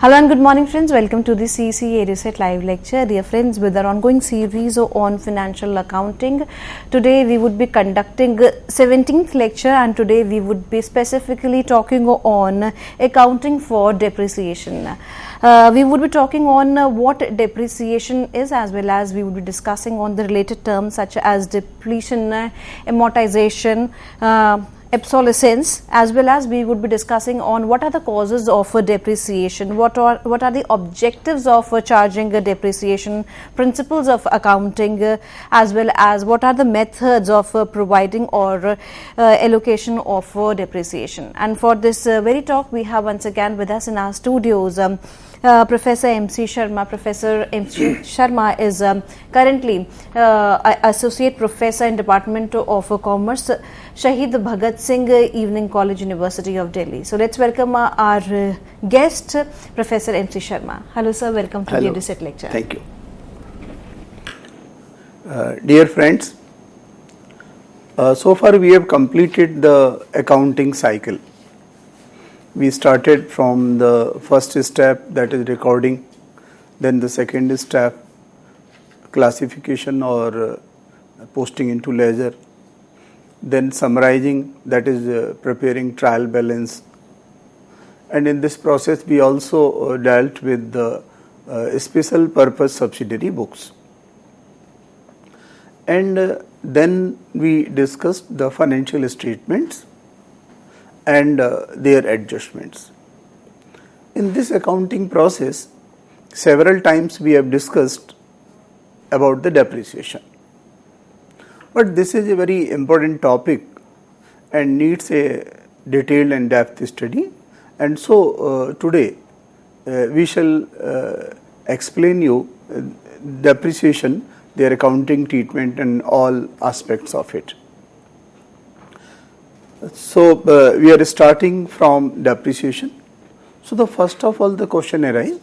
Hello and good morning friends, welcome to the CEC-UGC live lecture. Dear friends, with our ongoing series on financial accounting, today we would be conducting 17th lecture and today we would be specifically talking on accounting for depreciation. We would be talking on what depreciation is, as well as we would be discussing on the related terms such as depletion, amortization, obsolescence, as well as we would be discussing on what are the causes of depreciation, what are the objectives of charging a depreciation, principles of accounting, as well as what are the methods of providing or allocation of depreciation. And for this very talk, we have once again with us in our studios Professor MC Sharma. Professor MC Sharma is currently Associate Professor in Department of Commerce, Shahid Bhagat Singh Evening College, University of Delhi. So let's welcome our guest, Professor MC Sharma. Hello sir, welcome to the UGC lecture. Thank you. Dear friends, so far we have completed the accounting cycle. We started from the first step, that is recording, then the second step, classification or posting into ledger, then summarizing, that is preparing trial balance, and in this process we also dealt with the special purpose subsidiary books, and then we discussed the financial statements and their adjustments. In this accounting process, several times we have discussed about the depreciation. But this is a very important topic and needs a detailed and depth study. And so today we shall explain you depreciation, their accounting treatment and all aspects of it. So we are starting from depreciation. So the first of all the question arises,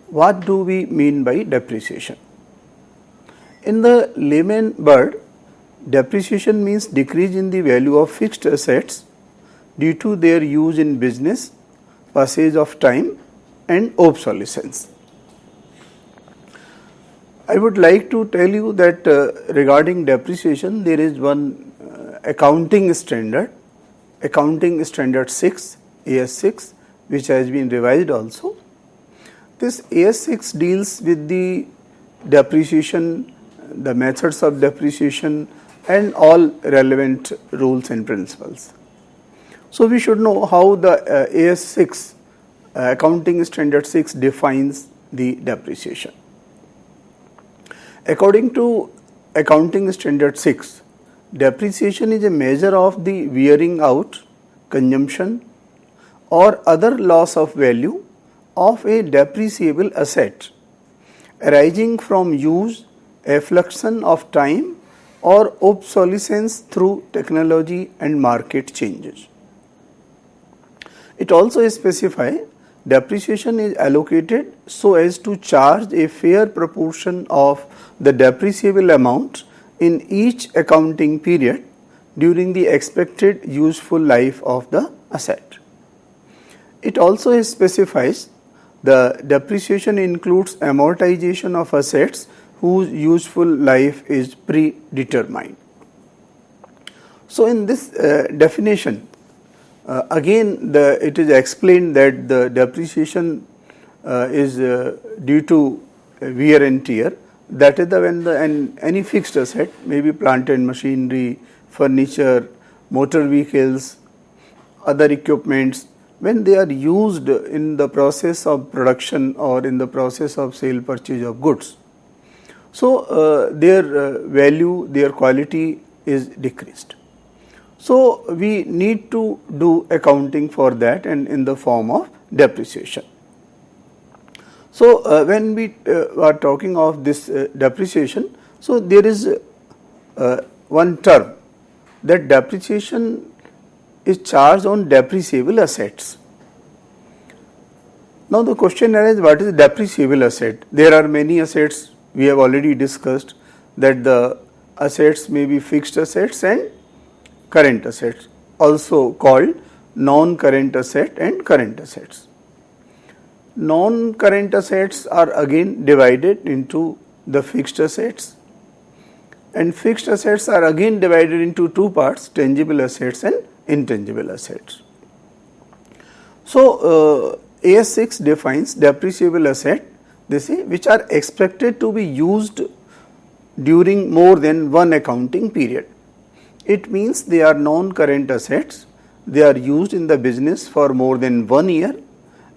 what do we mean by depreciation? In the layman word, depreciation means decrease in the value of fixed assets due to their use in business, passage of time and obsolescence. I would like to tell you that regarding depreciation, there is one accounting standard 6, AS6, which has been revised also. This AS6 deals with the depreciation, the methods of depreciation and all relevant rules and principles. So we should know how the AS6, accounting standard 6, defines the depreciation. According to accounting standard 6, depreciation is a measure of the wearing out, consumption or other loss of value of a depreciable asset arising from use, affluction of time or obsolescence through technology and market changes. It also specifies depreciation is allocated so as to charge a fair proportion of the depreciable amount in each accounting period during the expected useful life of the asset. It also specifies the depreciation includes amortization of assets whose useful life is predetermined. So in this definition, again it is explained that the depreciation is due to wear and tear. That is when any fixed asset, maybe plant and machinery, furniture, motor vehicles, other equipments, when they are used in the process of production or in the process of sale purchase of goods. So their value, their quality is decreased. So we need to do accounting for that and in the form of depreciation. So when we are talking of this depreciation, so there is one term that depreciation is charged on depreciable assets. Now the question arises, what is depreciable asset? There are many assets, we have already discussed that the assets may be fixed assets and current assets, also called non-current asset and current assets. Non-current assets are again divided into the fixed assets, and fixed assets are again divided into two parts, tangible assets and intangible assets. So, AS6 defines depreciable asset, they say, which are expected to be used during more than one accounting period. It means they are non-current assets, they are used in the business for more than 1 year,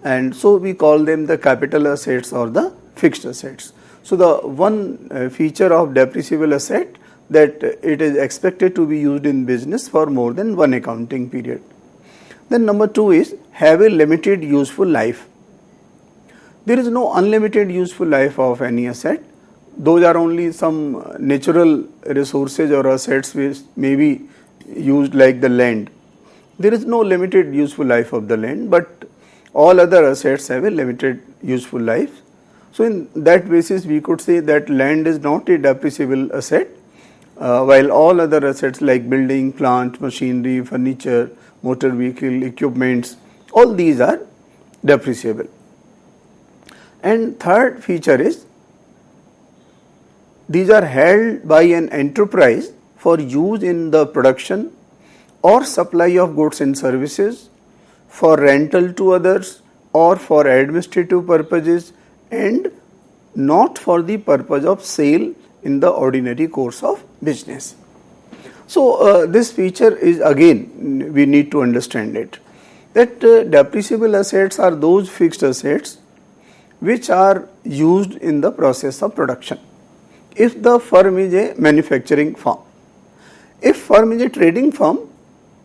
and so we call them the capital assets or the fixed assets. So, the one feature of depreciable asset, that it is expected to be used in business for more than one accounting period. Then number 2 is have a limited useful life. There is no unlimited useful life of any asset. Those are only some natural resources or assets which may be used, like the land. There is no limited useful life of the land, but all other assets have a limited useful life. So, in that basis we could say that land is not a depreciable asset, while all other assets like building, plant, machinery, furniture, motor vehicle, equipments, all these are depreciable. And third feature is these are held by an enterprise for use in the production or supply of goods and services, for rental to others, or for administrative purposes, and not for the purpose of sale in the ordinary course of business. So, this feature is, again, we need to understand it, that depreciable assets are those fixed assets which are used in the process of production. If the firm is a manufacturing firm, if firm is a trading firm,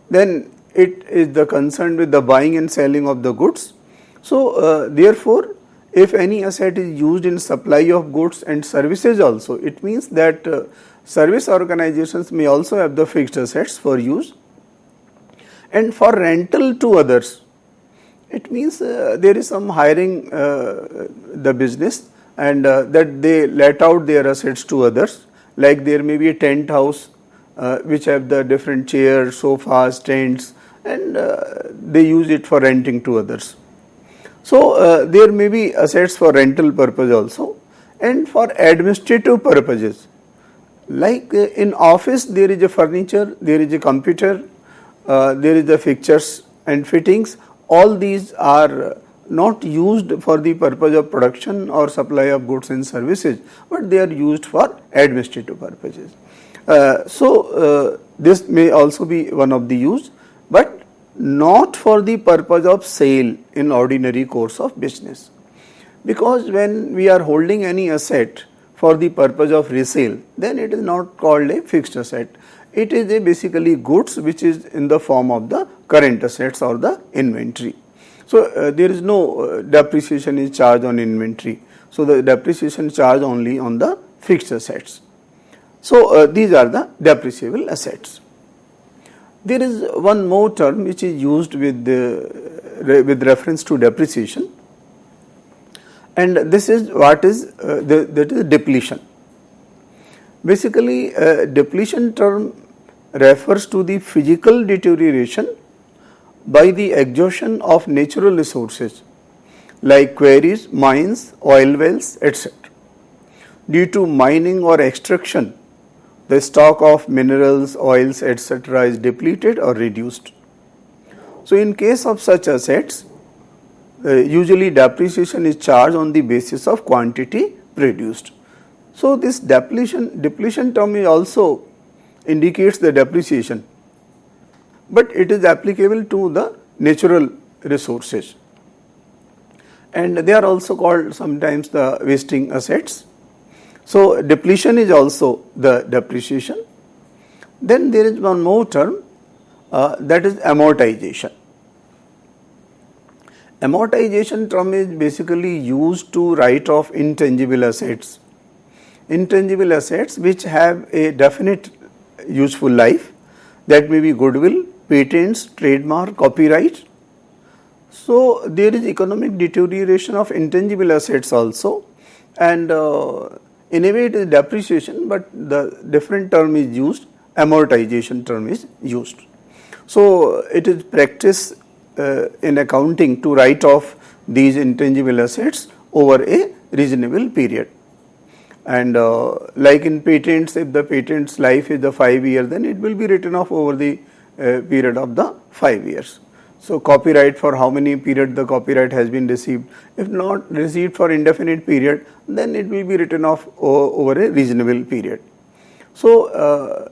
then it is the concern with the buying and selling of the goods. So, therefore, if any asset is used in supply of goods and services also, it means that service organizations may also have the fixed assets for use. And for rental to others, it means there is some hiring the business, and that they let out their assets to others, like there may be a tent house which have the different chairs, sofas, tents, and they use it for renting to others. So, there may be assets for rental purpose also, and for administrative purposes, like in office there is a furniture, there is a computer, there is the fixtures and fittings. All these are not used for the purpose of production or supply of goods and services, but they are used for administrative purposes. So, this may also be one of the use, but not for the purpose of sale in ordinary course of business. Because when we are holding any asset for the purpose of resale, then it is not called a fixed asset. It is a basically goods which is in the form of the current assets or the inventory. So, there is no depreciation is charged on inventory. So, the depreciation charged only on the fixed assets. So, these are the depreciable assets. There is one more term which is used with reference to depreciation, and this is what is that is depletion. Basically, depletion term refers to the physical deterioration by the exhaustion of natural resources like quarries, mines, oil wells, etc. Due to mining or extraction, the stock of minerals, oils, etc. is depleted or reduced. So, in case of such assets, usually depreciation is charged on the basis of quantity produced. So, this depletion term is also indicates the depreciation, but it is applicable to the natural resources, and they are also called sometimes the wasting assets. So, depletion is also the depreciation. Then there is one more term that is amortization. Amortization term is basically used to write off intangible assets. Intangible assets which have a definite useful life, that may be goodwill, patents, trademark, copyright. So, there is economic deterioration of intangible assets also, and in a way it is depreciation, but the different term is used, amortization term is used. So, it is practice in accounting to write off these intangible assets over a reasonable period. And like in patents, if the patent's life is the 5 years, then it will be written off over the period of the 5 years. So copyright, for how many period the copyright has been received. If not received for indefinite period, then it will be written off over a reasonable period. So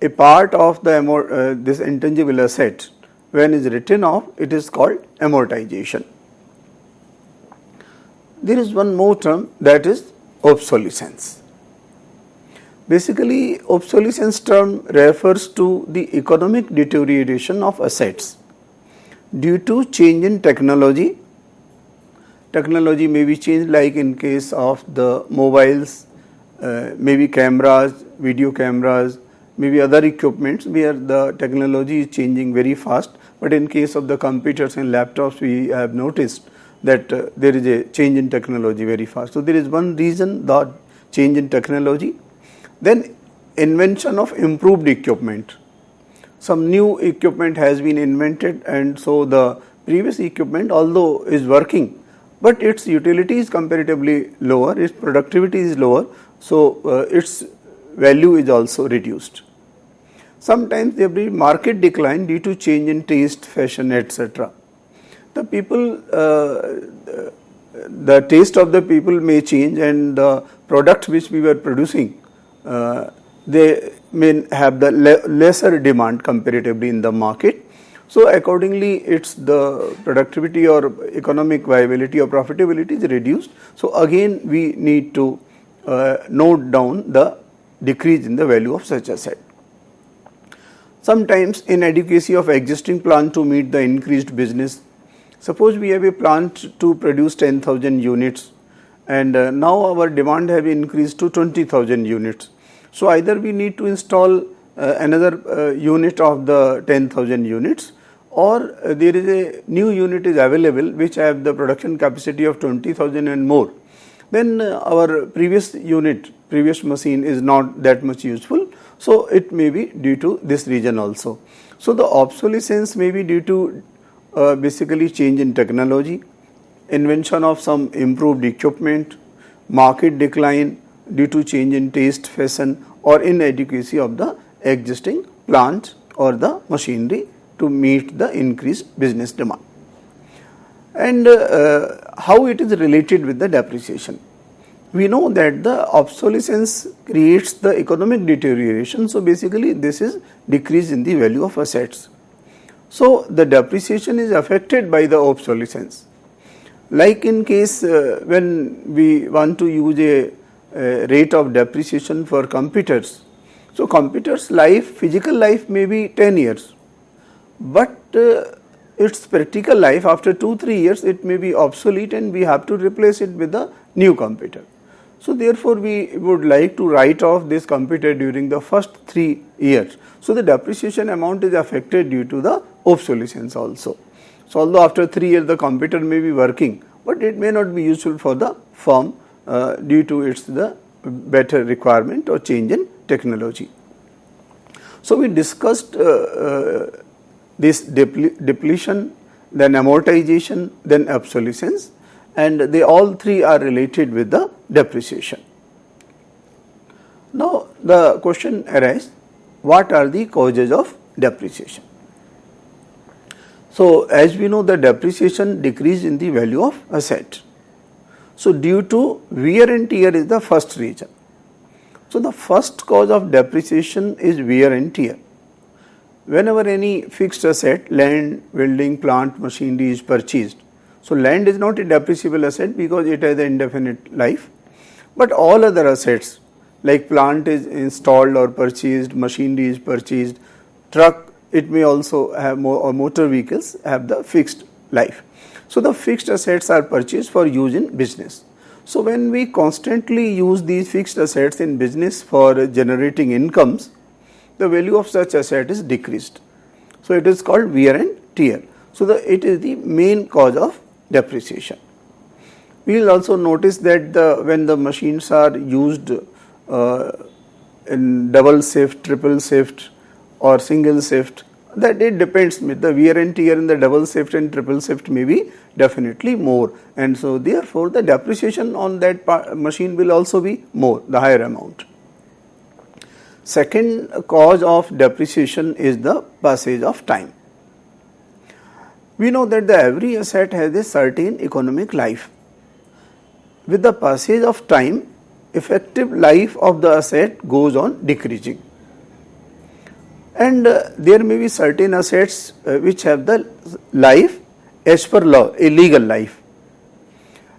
a part of the this intangible asset, when is written off, it is called amortization. There is one more term, that is obsolescence. Basically, obsolescence term refers to the economic deterioration of assets due to change in technology. Technology may be changed, like in case of the mobiles, maybe cameras, video cameras, maybe other equipments where the technology is changing very fast. But in case of the computers and laptops, we have noticed that there is a change in technology very fast. So there is one reason, the change in technology. Then invention of improved equipment. Some new equipment has been invented, and so the previous equipment, although is working, but its utility is comparatively lower, its productivity is lower, so its value is also reduced. Sometimes there will be market decline due to change in taste, fashion, etc. The people, the taste of the people may change, and the products which we were producing, they may have the lesser demand comparatively in the market. So accordingly, it's the productivity or economic viability or profitability is reduced. So again, we need to note down the decrease in the value of such asset. Sometimes inadequacy of existing plant to meet the increased business. Suppose we have a plant to produce 10,000 units, and now our demand have increased to 20,000 units. So either we need to install another unit of the 10,000 units, or there is a new unit is available which have the production capacity of 20,000 and more. Then our previous unit, previous machine is not that much useful. So it may be due to this reason also. So the obsolescence may be due to basically change in technology, invention of some improved equipment, market decline due to change in taste, fashion, or inadequacy of the existing plant or the machinery to meet the increased business demand. And how it is related with the depreciation. We know that the obsolescence creates the economic deterioration. So basically this is decrease in the value of assets. So the depreciation is affected by the obsolescence. Like in case when we want to use a rate of depreciation for computers. So computers life, physical life may be 10 years, but its practical life after 2-3 years it may be obsolete, and we have to replace it with a new computer. So therefore we would like to write off this computer during the first 3 years. So the depreciation amount is affected due to the obsolescence also. So although after 3 years the computer may be working, but it may not be useful for the firm due to its the better requirement or change in technology. So we discussed this depletion, then amortization, then obsolescence, and they all three are related with the depreciation. Now the question arises, what are the causes of depreciation? So as we know, the depreciation decrease in the value of asset. So due to wear and tear is the first reason. So the first cause of depreciation is wear and tear. Whenever any fixed asset, land, building, plant, machinery is purchased, so land is not a depreciable asset because it has an indefinite life, but all other assets like plant is installed or purchased, machinery is purchased, truck, it may also have or motor vehicles have the fixed life. So the fixed assets are purchased for use in business. So when we constantly use these fixed assets in business for generating incomes, the value of such asset is decreased. So it is called wear and tear. So it is the main cause of depreciation. We will also notice that when the machines are used in double shift, triple shift or single shift, that it depends, with the wear and tear in the double shift and triple shift may be definitely more, and so therefore the depreciation on that machine will also be more, the higher amount. Second cause of depreciation is the passage of time. We know that every asset has a certain economic life. With the passage of time, effective life of the asset goes on decreasing. And there may be certain assets which have the life as per law, a legal life.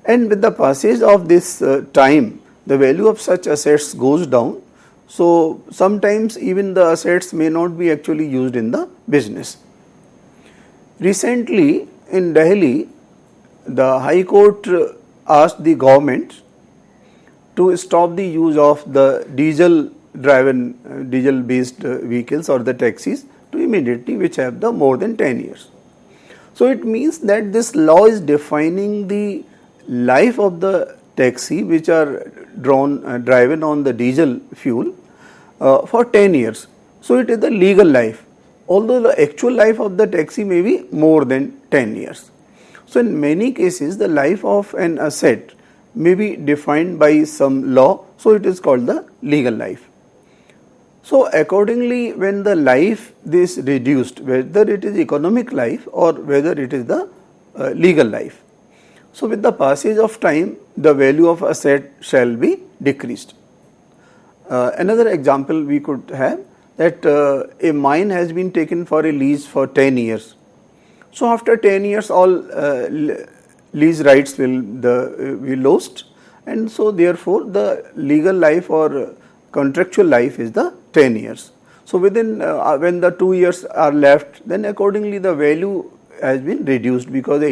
And with the passage of this time, the value of such assets goes down. So sometimes even the assets may not be actually used in the business. Recently in Delhi, the High Court asked the government to stop the use of the diesel based vehicles or the taxis to immediately, which have the more than 10 years. So it means that this law is defining the life of the taxi which are driven on the diesel fuel for 10 years. So it is the legal life, although the actual life of the taxi may be more than 10 years. So in many cases the life of an asset may be defined by some law, so it is called the legal life. So accordingly, when the life is reduced, whether it is economic life or whether it is the legal life, so with the passage of time, the value of asset shall be decreased. Another example we could have that a mine has been taken for a lease for 10 years. So after 10 years, all lease rights will be lost, and so therefore the legal life or contractual life is the 10 years. So within when the 2 years are left, then accordingly the value has been reduced, because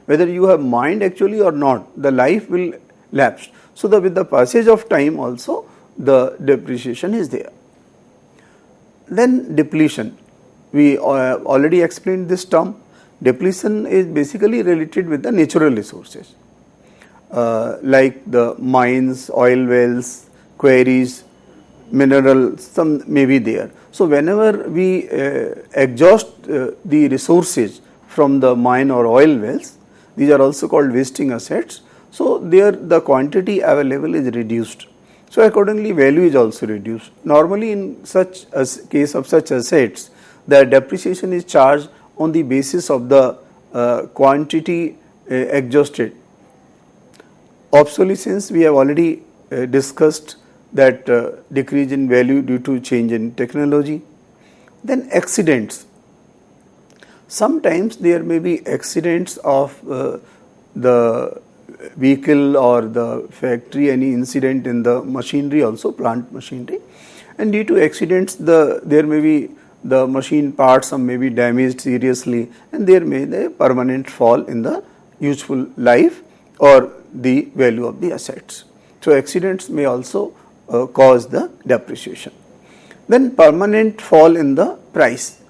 whether you have mined actually or not, the life will lapse. So with the passage of time also the depreciation is there. Then depletion, we already explained this term. Depletion is basically related with the natural resources like the mines, oil wells, quarries, minerals, some may be there. So whenever we exhaust the resources from the mine or oil wells, these are also called wasting assets. So there the quantity available is reduced. So accordingly value is also reduced. Normally in such a case of such assets, the depreciation is charged on the basis of the quantity exhausted. Obsolescence, we have already discussed that decrease in value due to change in technology. Then accidents. Sometimes there may be accidents of the vehicle or the factory, any incident in the machinery also, plant machinery, and due to accidents there may be the machine parts, some may be damaged seriously, and there may be a permanent fall in the useful life or the value of the assets. So accidents may also cause the depreciation. Then permanent fall in the price.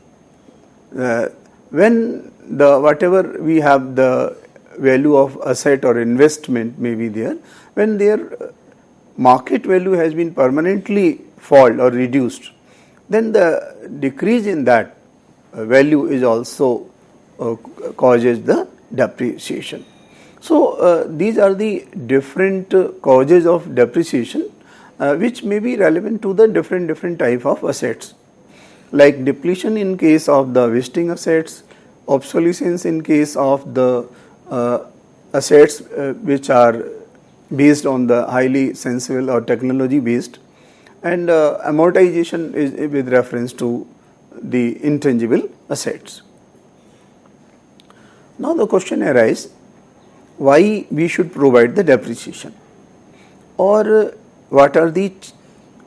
When whatever we have the value of asset or investment may be there, when their market value has been permanently fall or reduced, then the decrease in that value is also causes the depreciation. So these are the different causes of depreciation which may be relevant to the different type of assets, like depletion in case of the wasting assets, obsolescence in case of the assets which are based on the highly sensible or technology based, and amortization is with reference to the intangible assets. Now the question arises, why we should provide the depreciation, or what are the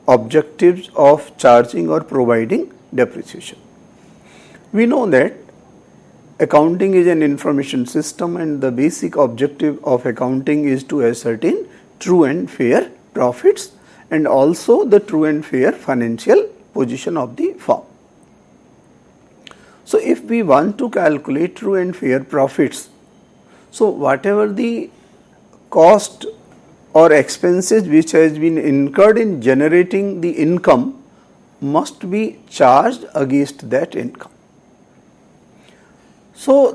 objectives of charging or providing depreciation. We know that accounting is an information system, and the basic objective of accounting is to ascertain true and fair profits and also the true and fair financial position of the firm. So if we want to calculate true and fair profits, so whatever the cost or expenses which has been incurred in generating the income must be charged against that income. So,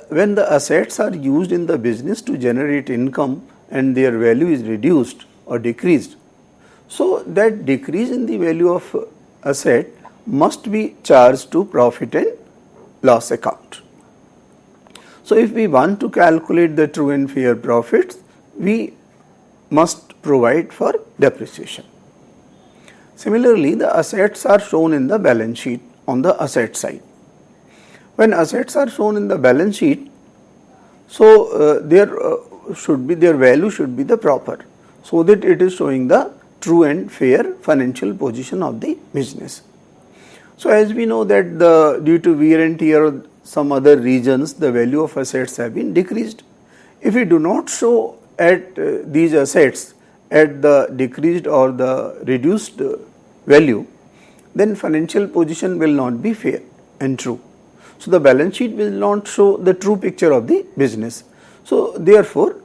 when the assets are used in the business to generate income and their value is reduced or decreased, so that decrease in the value of asset must be charged to profit and loss account. So, if we want to calculate the true and fair profits, we must provide for depreciation. Similarly, the assets are shown in the balance sheet on the asset side. When assets are shown in the balance sheet, so their value should be the proper, so that it is showing the true and fair financial position of the business. So, as we know that due to wear and tear or some other reasons, the value of assets have been decreased. If we do not show at these assets at the decreased or the reduced value, then financial position will not be fair and true. So, the balance sheet will not show the true picture of the business. So, therefore,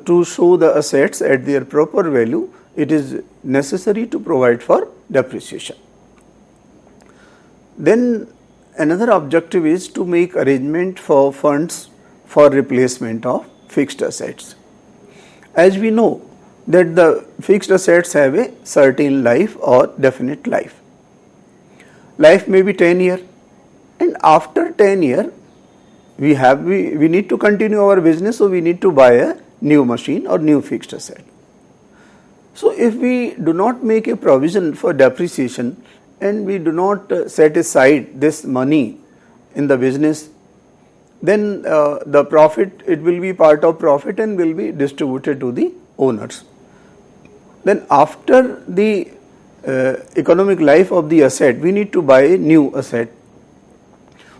to show the assets at their proper value, it is necessary to provide for depreciation. Then another objective is to make arrangement for funds for replacement of fixed assets. As we know that the fixed assets have a certain life or definite life. Life may be 10 years, and after 10 years we need to continue our business, so we need to buy a new machine or new fixed asset. So, if we do not make a provision for depreciation and we do not set aside this money in the business, then the profit, it will be part of profit and will be distributed to the owners. Then after the economic life of the asset, we need to buy a new asset.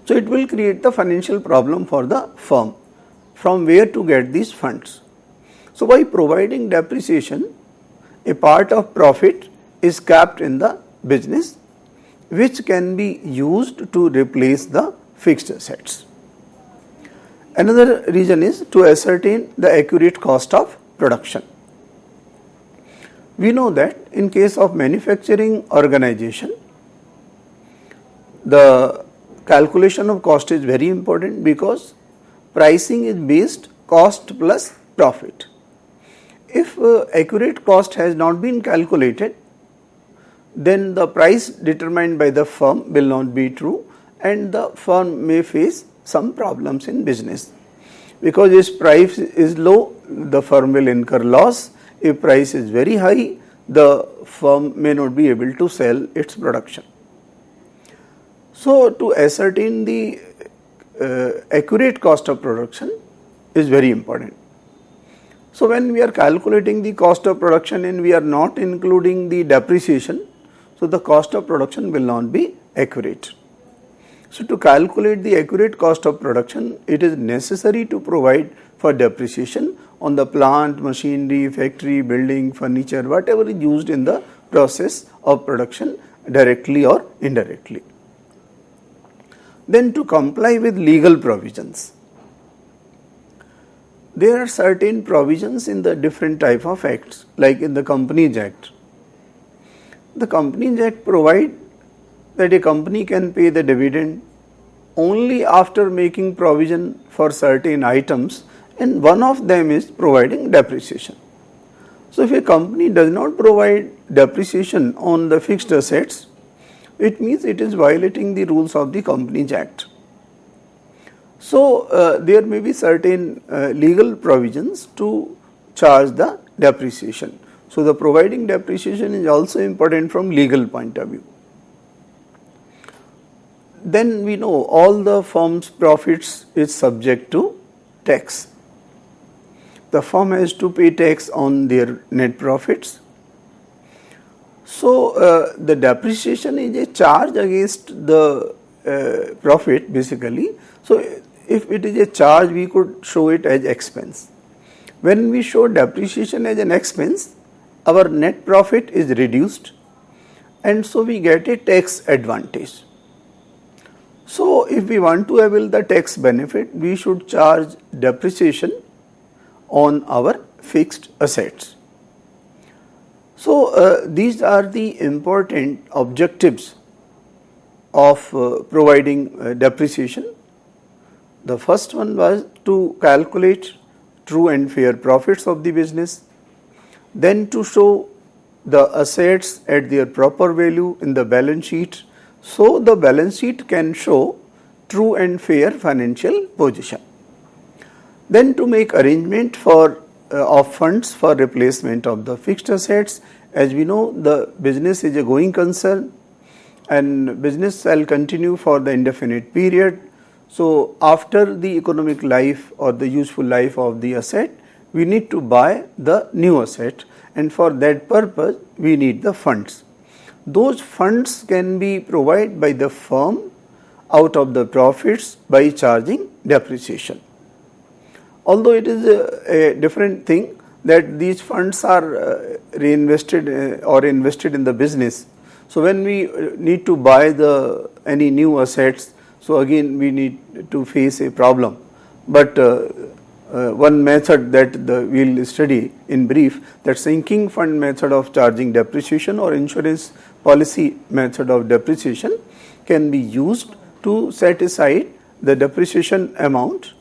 So, it will create the financial problem for the firm, from where to get these funds. So, by providing depreciation, a part of profit is kept in the business, which can be used to replace the fixed assets. Another reason is to ascertain the accurate cost of production. We know that in case of manufacturing organization, the calculation of cost is very important, because pricing is based cost plus profit. If accurate cost has not been calculated, then the price determined by the firm will not be true, and the firm may face some problems in business, because if price is low, the firm will incur loss. If price is very high, the firm may not be able to sell its production. So, to ascertain the accurate cost of production is very important. So, when we are calculating the cost of production and we are not including the depreciation, so the cost of production will not be accurate. So, to calculate the accurate cost of production, it is necessary to provide for depreciation on the plant, machinery, factory, building, furniture, whatever is used in the process of production, directly or indirectly. Then, to comply with legal provisions, there are certain provisions in the different type of acts, like in the Companies Act. The Companies Act provides that a company can pay the dividend only after making provision for certain items, and one of them is providing depreciation. So, if a company does not provide depreciation on the fixed assets, it means it is violating the rules of the Companies Act. So, there may be certain legal provisions to charge the depreciation. So, the providing depreciation is also important from legal point of view. Then we know all the firm's profits is subject to tax. The firm has to pay tax on their net profits. So, the depreciation is a charge against the profit basically. So, if it is a charge, we could show it as expense. When we show depreciation as an expense, our net profit is reduced, and so we get a tax advantage. So, if we want to avail the tax benefit, we should charge depreciation on our fixed assets. So, these are the important objectives of providing depreciation. The first one was to calculate true and fair profits of the business, then to show the assets at their proper value in the balance sheet, so the balance sheet can show true and fair financial position. Then to make arrangement for of funds for replacement of the fixed assets. As we know, the business is a going concern and business shall continue for the indefinite period. So after the economic life or the useful life of the asset, we need to buy the new asset, and for that purpose we need the funds. Those funds can be provided by the firm out of the profits by charging depreciation. Although it is a different thing that these funds are reinvested or invested in the business. So when we need to buy any new assets, so again we need to face a problem. But one method that we will study in brief, that sinking fund method of charging depreciation or insurance policy method of depreciation can be used to set aside the depreciation amount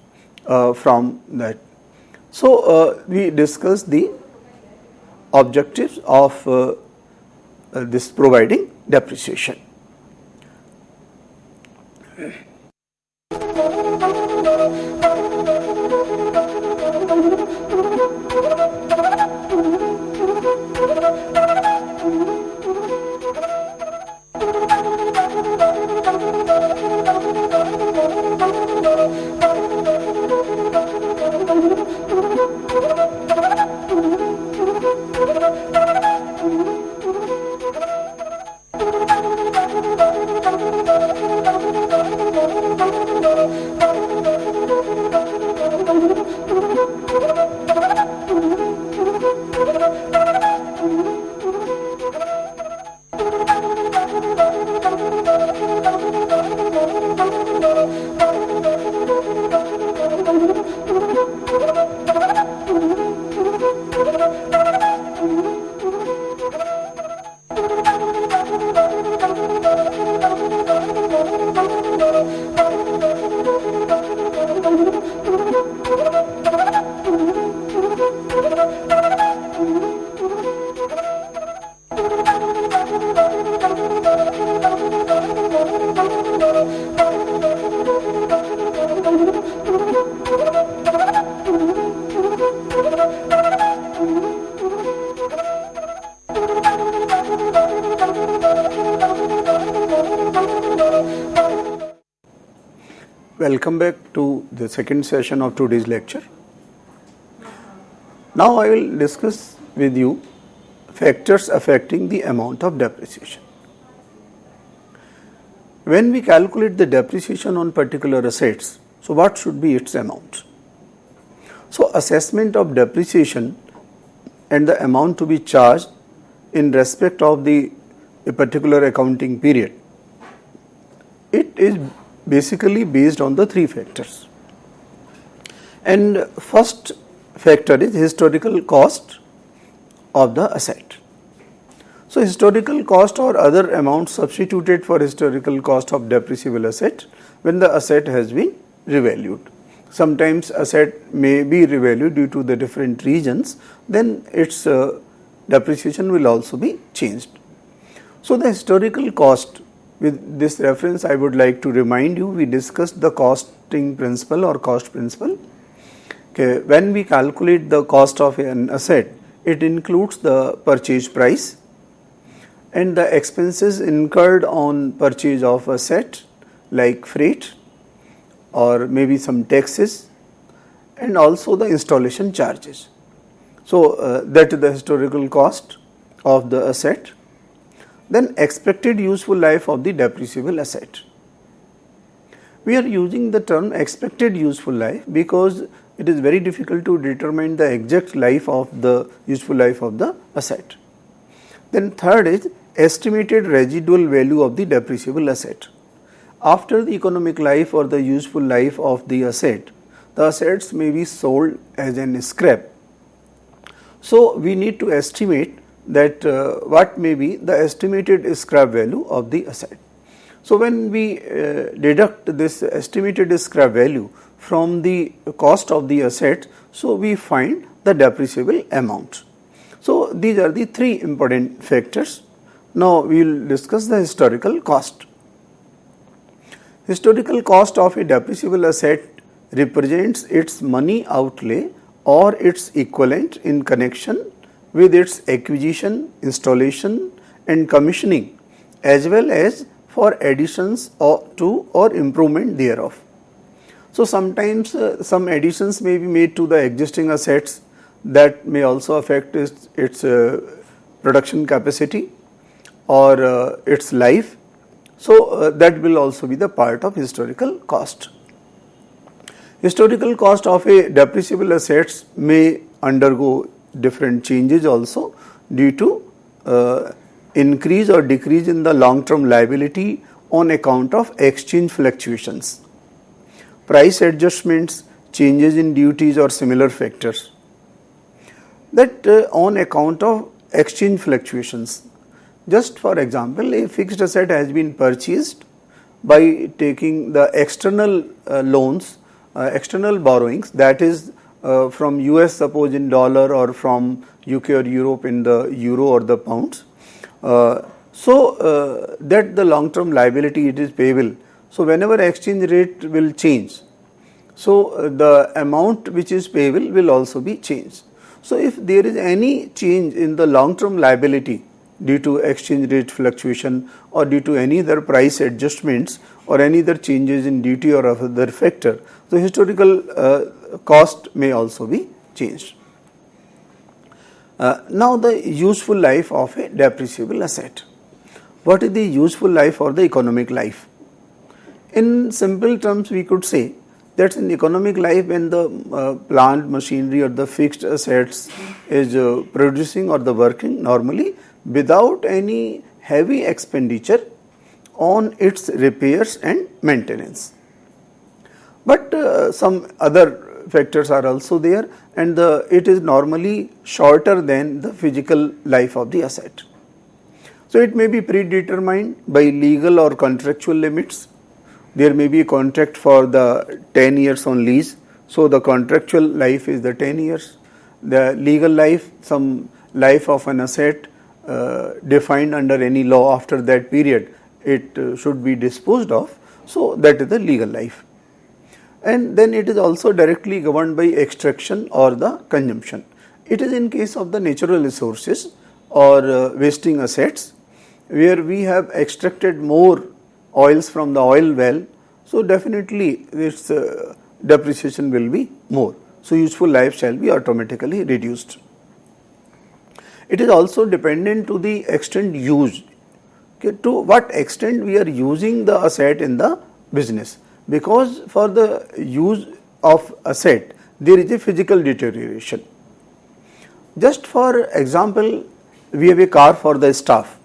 from that. So we discussed the objectives of this providing depreciation. Welcome back to the second session of today's lecture. Now I will discuss with you factors affecting the amount of depreciation. When we calculate the depreciation on particular assets, so what should be its amount? So assessment of depreciation and the amount to be charged in respect of a particular accounting period, it is basically based on the three factors. And first factor is historical cost of the asset. So historical cost or other amounts substituted for historical cost of depreciable asset when the asset has been revalued. Sometimes asset may be revalued due to the different reasons, then its depreciation will also be changed. So the historical cost, with this reference I would like to remind you, we discussed the costing principle or cost principle. Okay, when we calculate the cost of an asset, it includes the purchase price and the expenses incurred on purchase of asset like freight or maybe some taxes and also the installation charges. So that is the historical cost of the asset. Then expected useful life of the depreciable asset. We are using the term expected useful life because it is very difficult to determine the exact life of the useful life of the asset. Then third is estimated residual value of the depreciable asset. After the economic life or the useful life of the assets may be sold as an scrap. So we need to estimate that what may be the estimated scrap value of the asset. So when we deduct this estimated scrap value from the cost of the asset, so we find the depreciable amount. So these are the three important factors. Now we will discuss the historical cost. Historical cost of a depreciable asset represents its money outlay or its equivalent in connection with its acquisition, installation and commissioning, as well as for additions to or improvement thereof. So sometimes some additions may be made to the existing assets that may also affect its production capacity or its life. So that will also be the part of historical cost. Historical cost of a depreciable assets may undergo different changes also due to increase or decrease in the long-term liability on account of exchange fluctuations, price adjustments, changes in duties or similar factors. That on account of exchange fluctuations. Just for example, a fixed asset has been purchased by taking the external loans, external borrowings, that is from US suppose in dollar or from UK or Europe in the euro or the pounds. So that the long term liability, it is payable. So whenever exchange rate will change, so the amount which is payable will also be changed. So if there is any change in the long term liability due to exchange rate fluctuation or due to any other price adjustments or any other changes in duty or other factor, the historical cost may also be changed. Now the useful life of a depreciable asset. What is the useful life or the economic life? In simple terms, we could say that's in economic life when the plant machinery or the fixed assets is producing or the working normally without any heavy expenditure on its repairs and maintenance. But some other factors are also there, and it is normally shorter than the physical life of the asset. So it may be predetermined by legal or contractual limits. There may be a contract for the 10 years on lease, so the contractual life is the 10 years. The legal life, some life of an asset defined under any law after that period, it should be disposed of, so that is the legal life. And then it is also directly governed by extraction or the consumption. It is in case of the natural resources or wasting assets where we have extracted more oils from the oil well, so definitely its depreciation will be more. So useful life shall be automatically reduced. It is also dependent to the extent used. Okay, to what extent we are using the asset in the business, because for the use of asset there is a physical deterioration. Just for example, we have a car for the staff,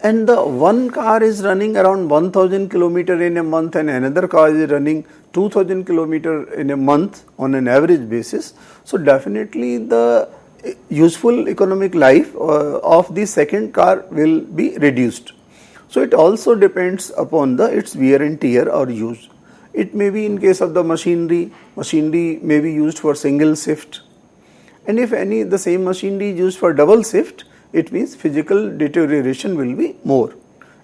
and the one car is running around 1000 km in a month and another car is running 2000 km in a month on an average basis. So definitely the useful economic life of the second car will be reduced. So it also depends upon its wear and tear or use. It may be in case of the machinery may be used for single shift, and if the same machinery is used for double shift, it means physical deterioration will be more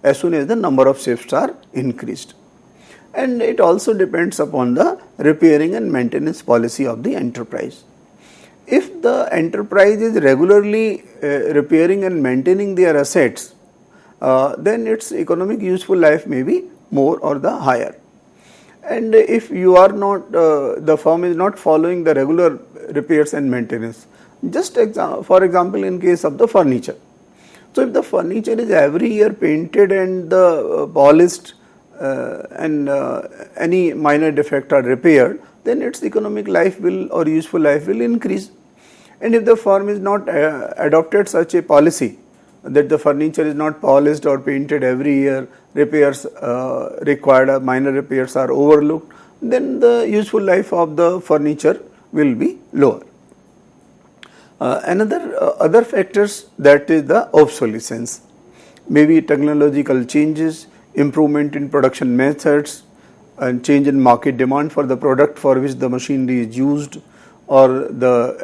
as soon as the number of shifts are increased. And it also depends upon the repairing and maintenance policy of the enterprise. If the enterprise is regularly repairing and maintaining their assets, then its economic useful life may be more or the higher. And if you are not, the firm is not following the regular repairs and maintenance, just for example in case of the furniture. So if the furniture is every year painted and polished and any minor defect are repaired, then its economic life will or useful life will increase. And if the firm is not adopted such a policy that the furniture is not polished or painted every year, repairs required, minor repairs are overlooked, then the useful life of the furniture will be lower. Other factors, that is the obsolescence, maybe technological changes, improvement in production methods, and change in market demand for the product for which the machinery is used, or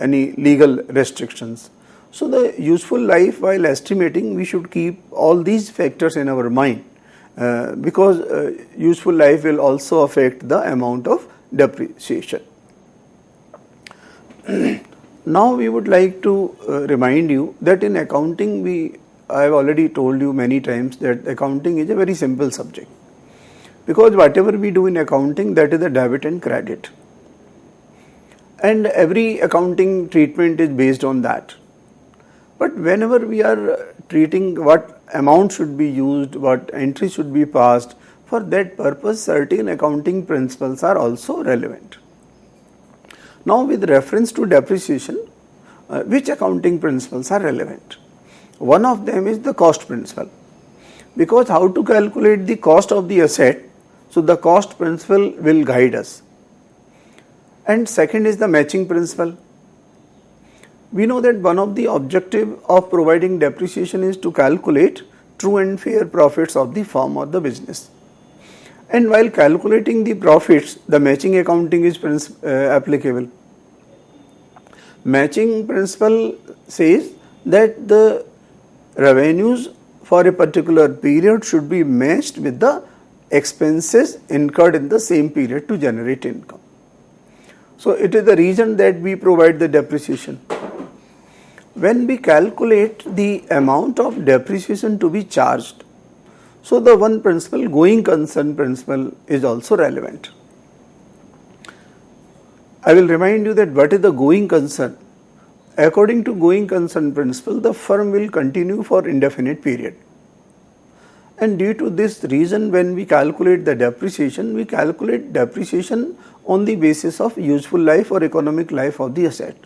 any legal restrictions. So the useful life, while estimating, we should keep all these factors in our mind, because useful life will also affect the amount of depreciation. Now we would like to remind you that in accounting, I have already told you many times that accounting is a very simple subject, because whatever we do in accounting, that is a debit and credit, and every accounting treatment is based on that. But whenever we are treating what amount should be used, what entry should be passed, for that purpose certain accounting principles are also relevant. Now with reference to depreciation, which accounting principles are relevant? One of them is the cost principle, because how to calculate the cost of the asset, so the cost principle will guide us. And second is the matching principle. We know that one of the objective of providing depreciation is to calculate true and fair profits of the firm or the business. And while calculating the profits, the matching accounting is applicable. Matching principle says that the revenues for a particular period should be matched with the expenses incurred in the same period to generate income. So it is the reason that we provide the depreciation. When we calculate the amount of depreciation to be charged, so the one principle, going concern principle, is also relevant. I will remind you that what is the going concern. According to going concern principle, the firm will continue for indefinite period. And due to this reason, when we calculate the depreciation, we calculate depreciation on the basis of useful life or economic life of the asset,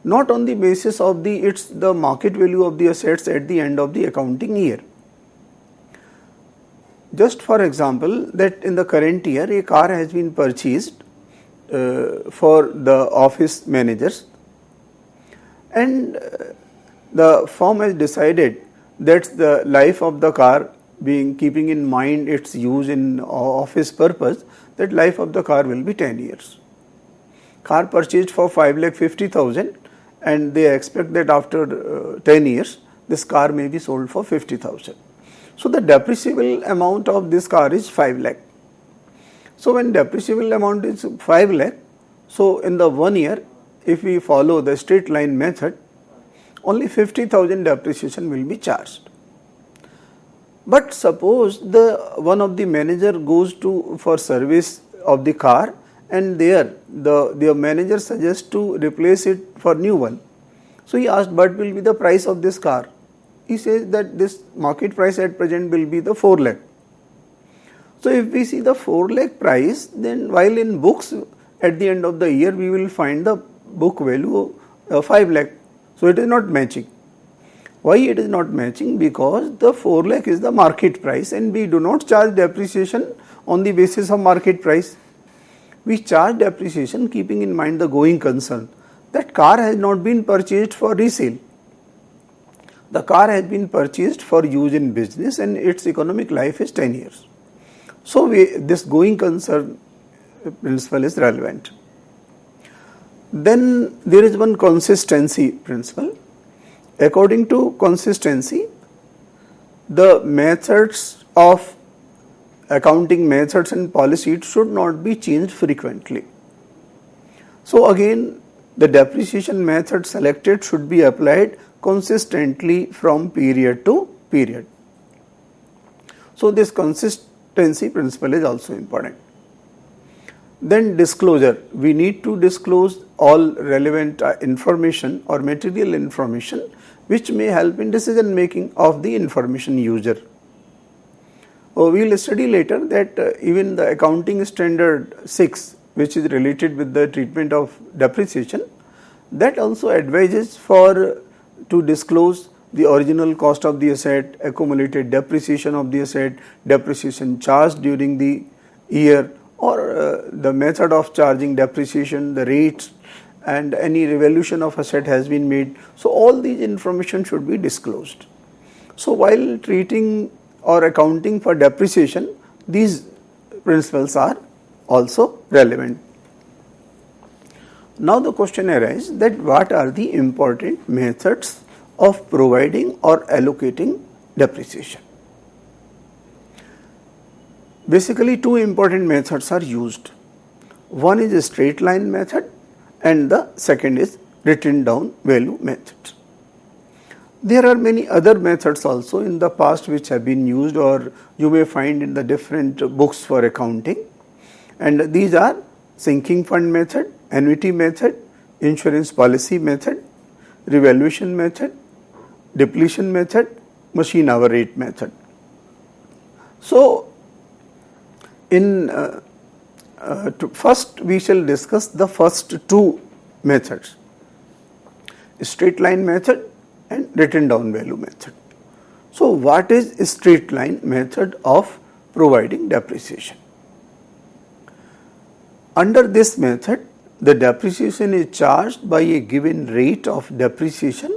not on the basis of the market value of the assets at the end of the accounting year. Just for example, that in the current year a car has been purchased for the office managers, and the firm has decided that the life of the car, keeping in mind its use in office purpose, that life of the car will be 10 years. Car purchased for 5,50,000, and they expect that after 10 years this car may be sold for 50,000. So the depreciable amount of this car is 5 lakh. So when depreciable amount is 5 lakh, so in the 1 year, if we follow the straight line method, only 50,000 depreciation will be charged. But suppose one of the manager goes for service of the car, and there the manager suggests to replace it for new one. So he asked, what will be the price of this car? He says that this market price at present will be the 4 lakh. So if we see the 4 lakh price, then while in books at the end of the year we will find the book value of 5 lakh. So it is not matching. Why it is not matching? Because the 4 lakh is the market price, and we do not charge depreciation on the basis of market price. We charge depreciation keeping in mind the going concern. That car has not been purchased for resale. The car has been purchased for use in business, and its economic life is 10 years. So this going concern principle is relevant. Then there is one consistency principle. According to consistency, the methods of accounting methods and policies should not be changed frequently. So again, the depreciation method selected should be applied consistently from period to period. So this consistency principle is also important. Then disclosure. We need to disclose all relevant information or material information which may help in decision making of the information user. We will study later that even the accounting standard 6, which is related with the treatment of depreciation, that also advises to disclose the original cost of the asset, accumulated depreciation of the asset, depreciation charged during the year, or the method of charging depreciation, the rates, and any revaluation of asset has been made. So all these information should be disclosed. So while treating or accounting for depreciation, these principles are also relevant. Now the question arises that what are the important methods of providing or allocating depreciation. Basically, two important methods are used. One is a straight line method and the second is written down value method. There are many other methods also in the past which have been used or you may find in the different books for accounting, and these are sinking fund method, annuity method, insurance policy method, revaluation method, depletion method, machine hour rate method. So, first we shall discuss the first two methods, straight line method and written down value method. So, what is a straight line method of providing depreciation? Under this method, the depreciation is charged by a given rate of depreciation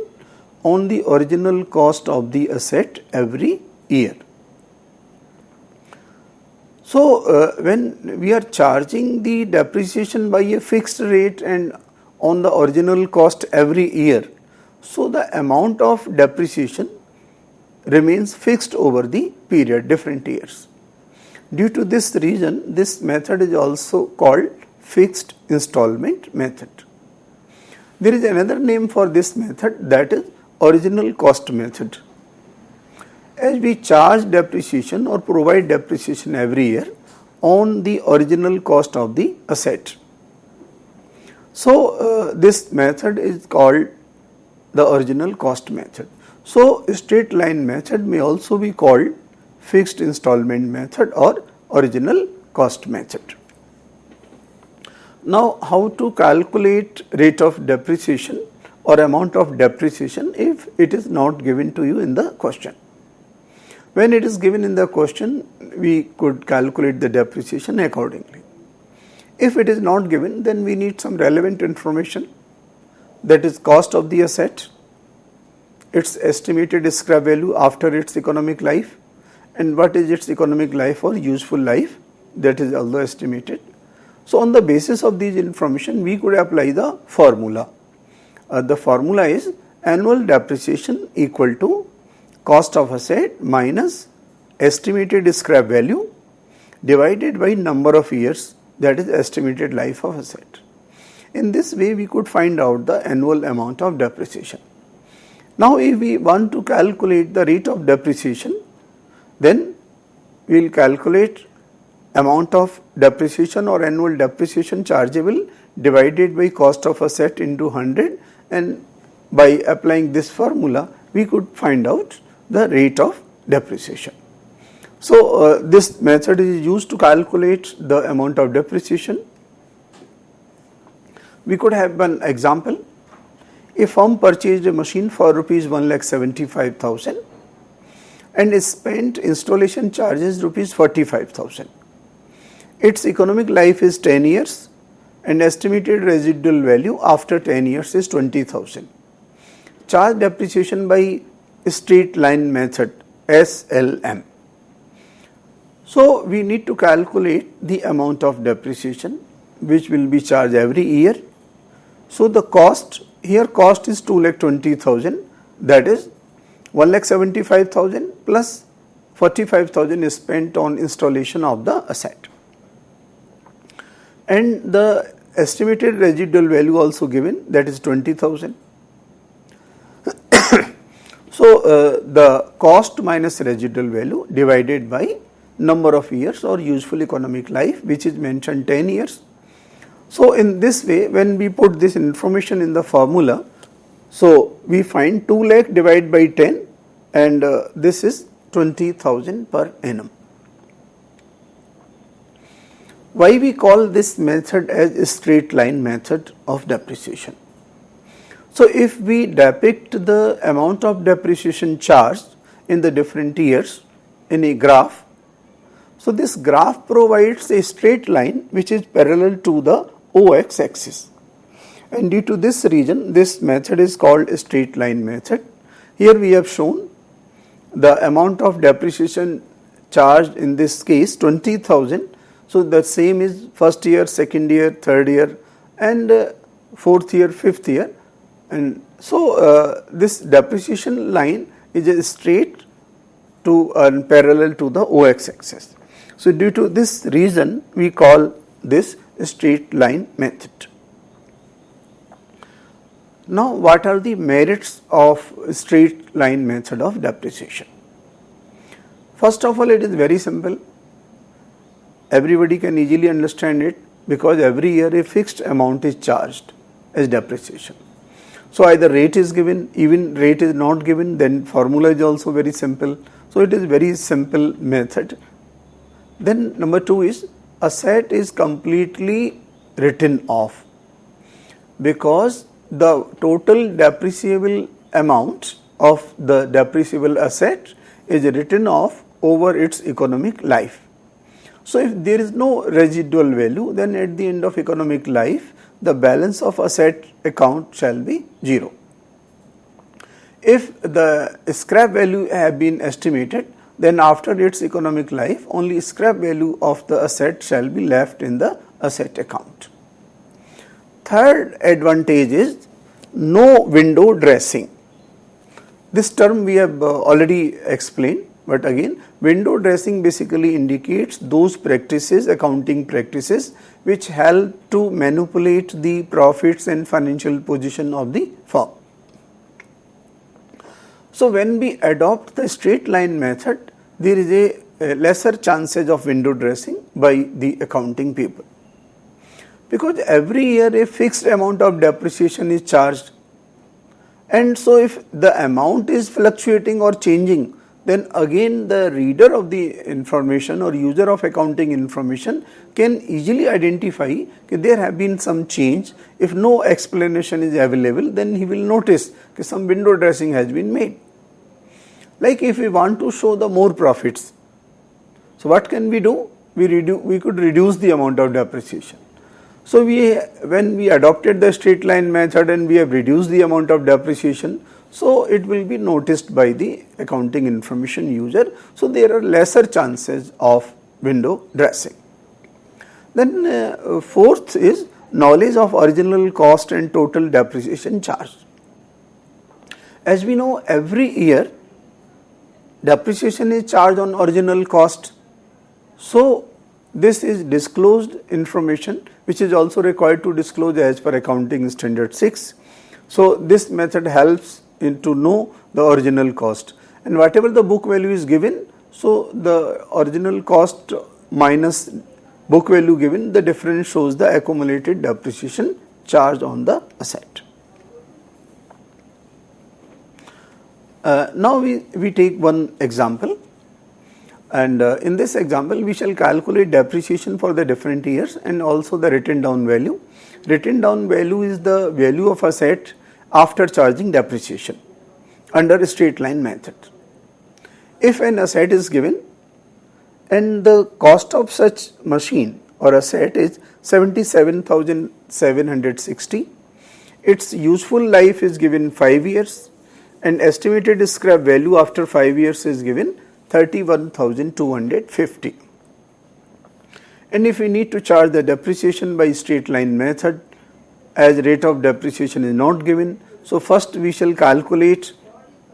on the original cost of the asset every year. So, when we are charging the depreciation by a fixed rate and on the original cost every year, so the amount of depreciation remains fixed over the period, different years. Due to this reason, this method is also called fixed installment method. There is another name for this method, that is original cost method. As we charge depreciation or provide depreciation every year on the original cost of the asset. So, this method is called the original cost method. So, straight line method may also be called fixed installment method or original cost method. Now, how to calculate rate of depreciation or amount of depreciation if it is not given to you in the question? When it is given in the question, we could calculate the depreciation accordingly. If it is not given, then we need some relevant information, that is cost of the asset, its estimated scrap value after its economic life, and what is its economic life or useful life, that is also estimated. So, on the basis of these information, we could apply the formula. The formula is annual depreciation equal to cost of asset minus estimated scrap value divided by number of years, that is estimated life of asset. In this way, we could find out the annual amount of depreciation. Now, if we want to calculate the rate of depreciation, then we will calculate amount of depreciation or annual depreciation chargeable divided by cost of asset into 100, and by applying this formula, we could find out the rate of depreciation. So, this method is used to calculate the amount of depreciation. We could have one example. A firm purchased a machine for rupees 1,75,000 and spent installation charges rupees 45,000. Its economic life is 10 years and estimated residual value after 10 years is 20,000. Charge depreciation by straight line method, SLM. So, we need to calculate the amount of depreciation which will be charged every year. So, the cost, here cost is 2,20,000, that is 1,75,000 plus 45,000 is spent on installation of the asset. And the estimated residual value also given, that is 20,000. So, the cost minus residual value divided by number of years or useful economic life, which is mentioned 10 years. So, in this way, when we put this information in the formula, so we find 2 lakh divided by 10, and this is 20,000 per annum. Why we call this method as a straight line method of depreciation? So, if we depict the amount of depreciation charged in the different years in a graph, so this graph provides a straight line which is parallel to the OX axis, and due to this reason, this method is called a straight line method. Here we have shown the amount of depreciation charged, in this case 20,000. So the same is first year, second year, third year, and fourth year, fifth year. And so this depreciation line is a straight to parallel to the OX axis. So due to this reason, we call this straight line method. Now, what are the merits of straight line method of depreciation? First of all, it is very simple. Everybody can easily understand it because every year a fixed amount is charged as depreciation. So either rate is given, even rate is not given, then formula is also very simple. So it is very simple method. Then number two is asset is completely written off because the total depreciable amount of the depreciable asset is written off over its economic life. So if there is no residual value, then at the end of economic life, the balance of asset account shall be 0. If the scrap value have been estimated, then after its economic life, only scrap value of the asset shall be left in the asset account. Third advantage is no window dressing. This term we have already explained, but again, window dressing basically indicates those practices, accounting practices, which help to manipulate the profits and financial position of the firm. So when we adopt the straight line method, there is a lesser chances of window dressing by the accounting people. Because every year a fixed amount of depreciation is charged, and so if the amount is fluctuating or changing, then again the reader of the information or user of accounting information can easily identify that there have been some change. If no explanation is available, then he will notice that some window dressing has been made. Like if we want to show the more profits, so what can we do? We could reduce the amount of depreciation. So when we adopted the straight line method and we have reduced the amount of depreciation, so it will be noticed by the accounting information user. So there are lesser chances of window dressing. Then fourth is knowledge of original cost and total depreciation charge. As we know, every year depreciation is charged on original cost. So this is disclosed information which is also required to disclose as per accounting standard 6. So this method helps to know the original cost, and whatever the book value is given, so the original cost minus book value given, the difference shows the accumulated depreciation charged on the asset. Now we take one example, and in this example we shall calculate depreciation for the different years and also the written down value. Written down value is the value of asset after charging depreciation under a straight line method. If an asset is given and the cost of such machine or asset is 77,760, its useful life is given 5 years, and estimated scrap value after 5 years is given 31,250. And if we need to charge the depreciation by straight line method, as rate of depreciation is not given, so first we shall calculate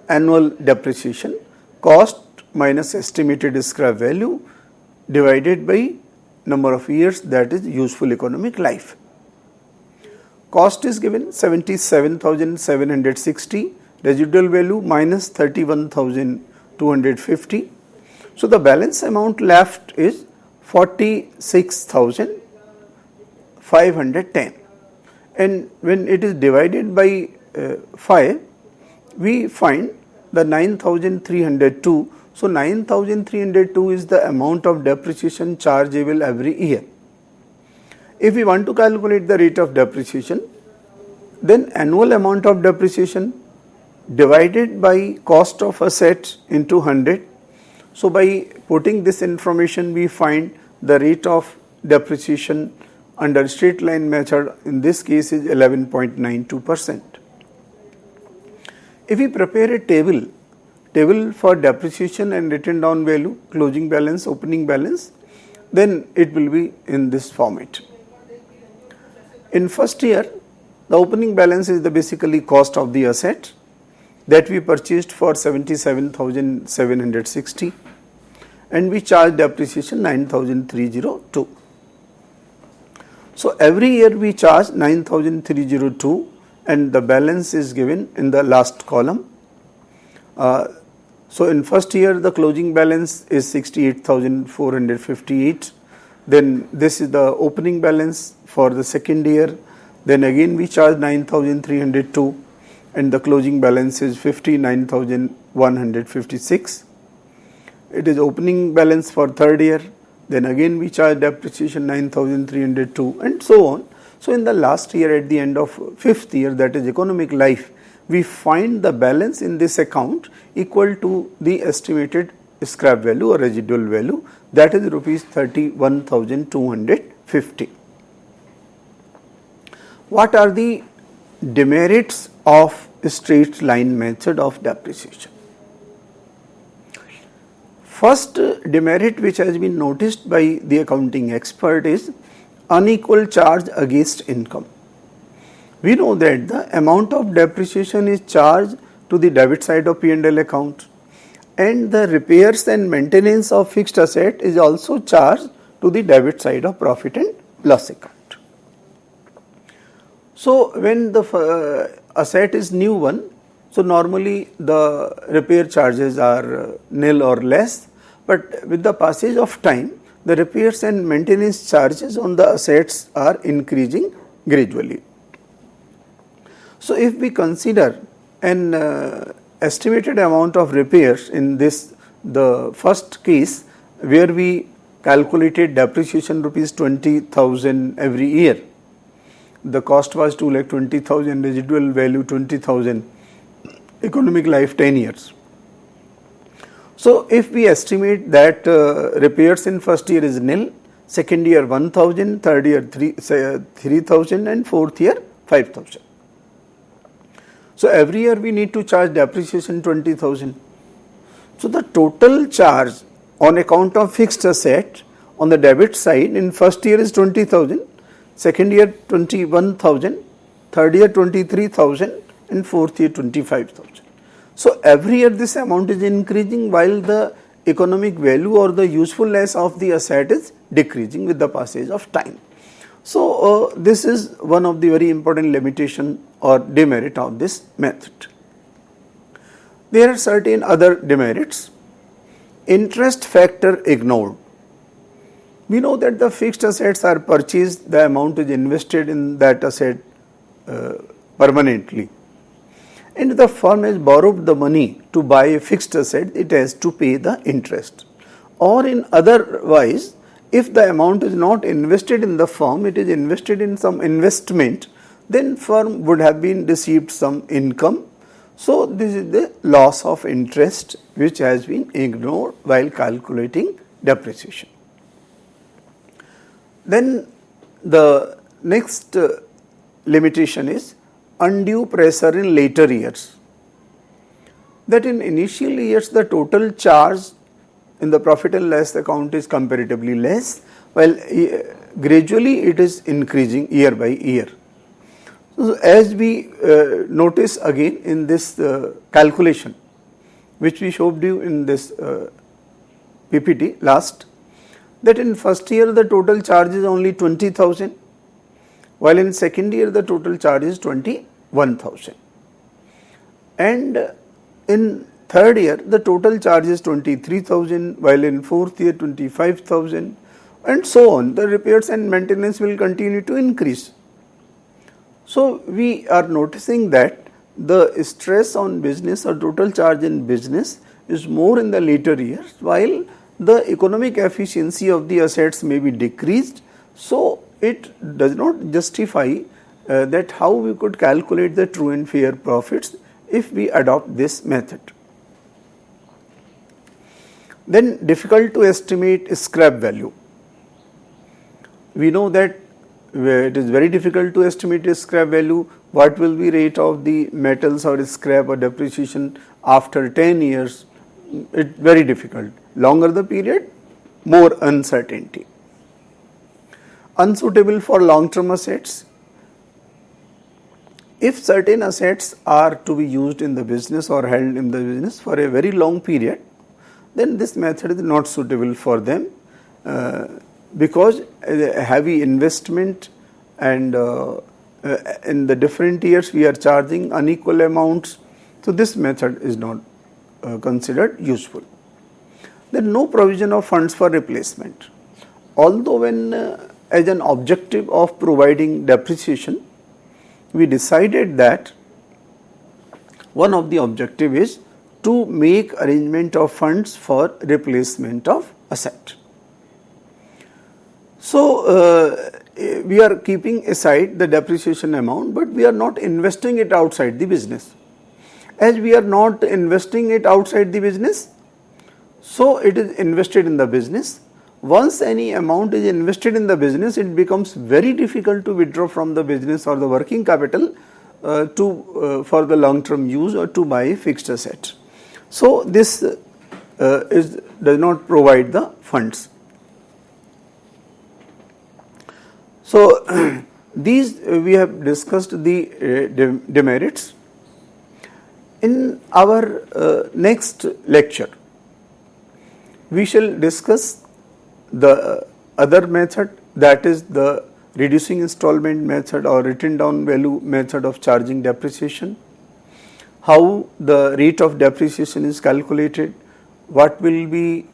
annual depreciation, cost minus estimated scrap value divided by number of years, that is useful economic life. Cost is given 77,760, residual value minus 31,250. So the balance amount left is 46,510, and when it is divided by 5, we find the 9,302. So 9,302 is the amount of depreciation chargeable every year. If we want to calculate the rate of depreciation, then annual amount of depreciation divided by cost of assets into 100. So by putting this information, we find the rate of depreciation under straight line method in this case is 11.92%. If we prepare a table for depreciation and written down value, closing balance, opening balance, then it will be in this format. In first year, the opening balance is the basically cost of the asset that we purchased for 77,760 and we charge depreciation 9,302. So every year we charge 9,302 and the balance is given in the last column. So in first year the closing balance is 68,458. Then this is the opening balance for the second year. Then again we charge 9,302 and the closing balance is 59,156. It is opening balance for third year. Then again we charge depreciation 9,302 and so on. So in the last year, at the end of fifth year, that is economic life, we find the balance in this account equal to the estimated scrap value or residual value, that is rupees 31,250. What are the demerits of straight line method of depreciation? First demerit which has been noticed by the accounting expert is unequal charge against income. We know that the amount of depreciation is charged to the debit side of P&L account and the repairs and maintenance of fixed asset is also charged to the debit side of profit and loss account. So when the asset is new one, so normally the repair charges are nil or less, but with the passage of time, the repairs and maintenance charges on the assets are increasing gradually. So if we consider an estimated amount of repairs in this, the first case where we calculated depreciation rupees 20,000 every year, the cost was 2,20,000, residual value 20,000, economic life 10 years. So if we estimate that repairs in first year is nil, second year 1,000, third year 3,000 and fourth year 5,000. So every year we need to charge depreciation 20,000. So the total charge on account of fixed asset on the debit side in first year is 20,000, second year 21,000, third year 23,000 and fourth year 25,000. So every year this amount is increasing while the economic value or the usefulness of the asset is decreasing with the passage of time. So this is one of the very important limitation or demerit of this method. There are certain other demerits. Interest factor ignored. We know that the fixed assets are purchased, the amount is invested in that asset permanently. And the firm has borrowed the money to buy a fixed asset, it has to pay the interest. Or in otherwise, if the amount is not invested in the firm, it is invested in some investment, then firm would have been received some income. So this is the loss of interest which has been ignored while calculating depreciation. Then the next limitation is undue pressure in later years. That in initial years the total charge in the profit and loss account is comparatively less, while gradually it is increasing year by year. So as we notice again in this calculation which we showed you in this PPT last, that in first year the total charge is only 20,000, while in second year the total charge is 21,000, and in third year the total charge is 23,000, while in fourth year 25,000, and so on. The repairs and maintenance will continue to increase. So we are noticing that the stress on business or total charge in business is more in the later years, while the economic efficiency of the assets may be decreased. So it does not justify that how we could calculate the true and fair profits if we adopt this method. Then difficult to estimate scrap value. We know that it is very difficult to estimate scrap value. What will be rate of the metals or scrap or depreciation after 10 years? It's very difficult. Longer the period, more uncertainty. unsuitable for long-term assets. If certain assets are to be used in the business or held in the business for a very long period, then this method is not suitable for them because a heavy investment and in the different years we are charging unequal amounts. So this method is not considered useful. There is no provision of funds for replacement. Although when as an objective of providing depreciation, we decided that one of the objective is to make arrangement of funds for replacement of asset. So we are keeping aside the depreciation amount, but we are not investing it outside the business. As we are not investing it outside the business, so it is invested in the business. Once any amount is invested in the business, it becomes very difficult to withdraw from the business or the working capital for the long term use or to buy a fixed asset. So this does not provide the funds. So these we have discussed the demerits. In our next lecture, we shall discuss the other method, that is the reducing installment method or written down value method of charging depreciation, how the rate of depreciation is calculated, what will be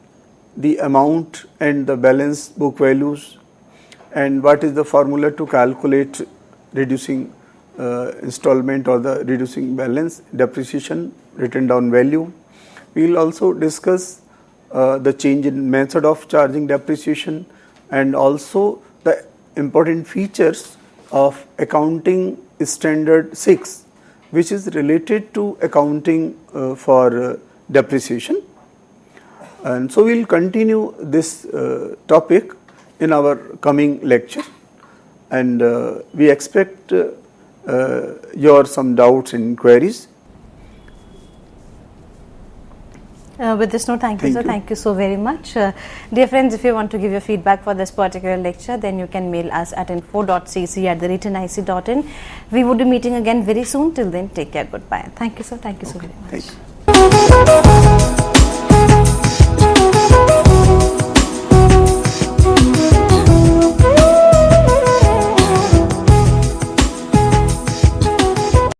the amount and the balance book values, and what is the formula to calculate reducing installment or the reducing balance depreciation written down value. We will also discuss the change in method of charging depreciation and also the important features of accounting standard 6, which is related to accounting for depreciation. And so we will continue this topic in our coming lecture, and we expect your some doubts and queries. With this note, thank you, sir. Thank you so very much. Dear friends, if you want to give your feedback for this particular lecture, then you can mail us at info.cc@inic.in. We would be meeting again very soon. Till then, take care. Goodbye. Thank you, sir. Thank you so very much. Thank you.